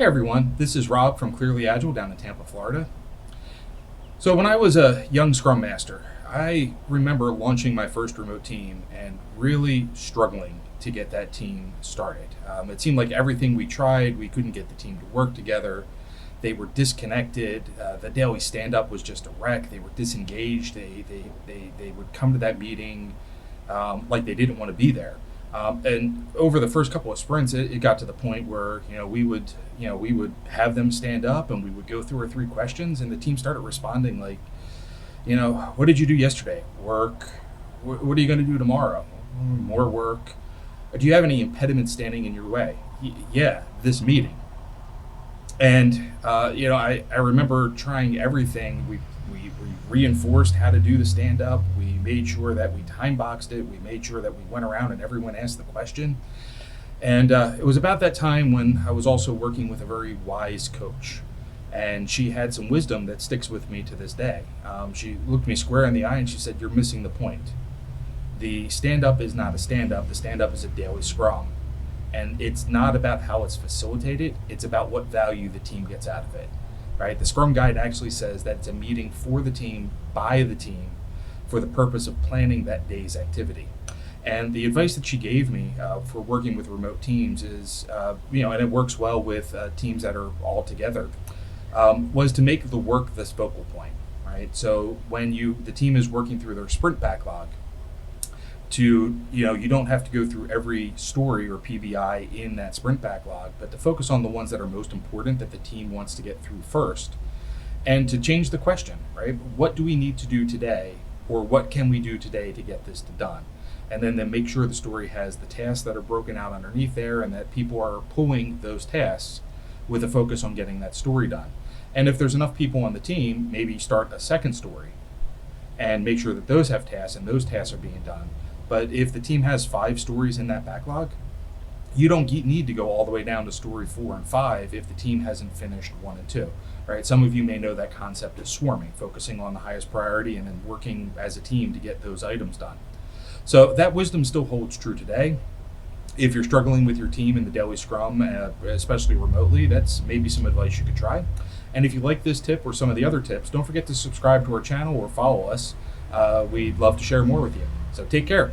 Hey everyone, this is Rob from Clearly Agile down in Tampa, Florida. So when I was a young Scrum Master, I remember launching my first remote team and really struggling to get that team started. It seemed like everything we tried, we couldn't get the team to work together. They were disconnected. The daily stand-up was just a wreck. They were disengaged. They would come to that meeting like they didn't want to be there. And over the first couple of sprints, it got to the point where we would have them stand up and we would go through our three questions, and the team started responding like, what did you do yesterday? Work. What are you going to do tomorrow? More work. Do you have any impediments standing in your way? Yeah, this meeting. And I remember trying everything. We reinforced how to do the stand up. We made sure that we time boxed it. We made sure that we went around and everyone asked the question. And it was about that time when I was also working with a very wise coach. And she had some wisdom that sticks with me to this day. She looked me square in the eye and she said, "You're missing the point. The stand up is not a stand up. The stand up is a daily scrum. And it's not about how it's facilitated. It's about what value the team gets out of it." Right? The Scrum Guide actually says that it's a meeting for the team, by the team, for the purpose of planning that day's activity. And the advice that she gave me for working with remote teams is, and it works well with teams that are all together, was to make the work the focal point. Right? So when the team is working through their sprint backlog, you don't have to go through every story or PBI in that sprint backlog, but to focus on the ones that are most important that the team wants to get through first. And to change the question, right? What do we need to do today, or what can we do today to get this done? And then make sure the story has the tasks that are broken out underneath there and that people are pulling those tasks with a focus on getting that story done. And if there's enough people on the team, maybe start a second story and make sure that those have tasks and those tasks are being done. But if the team has 5 stories in that backlog, you don't need to go all the way down to story 4 and 5 if the team hasn't finished 1 and 2. Right? Some of you may know that concept is swarming, focusing on the highest priority and then working as a team to get those items done. So that wisdom still holds true today. If you're struggling with your team in the daily scrum, especially remotely, that's maybe some advice you could try. And if you like this tip or some of the other tips, don't forget to subscribe to our channel or follow us. We'd love to share more with you. So take care.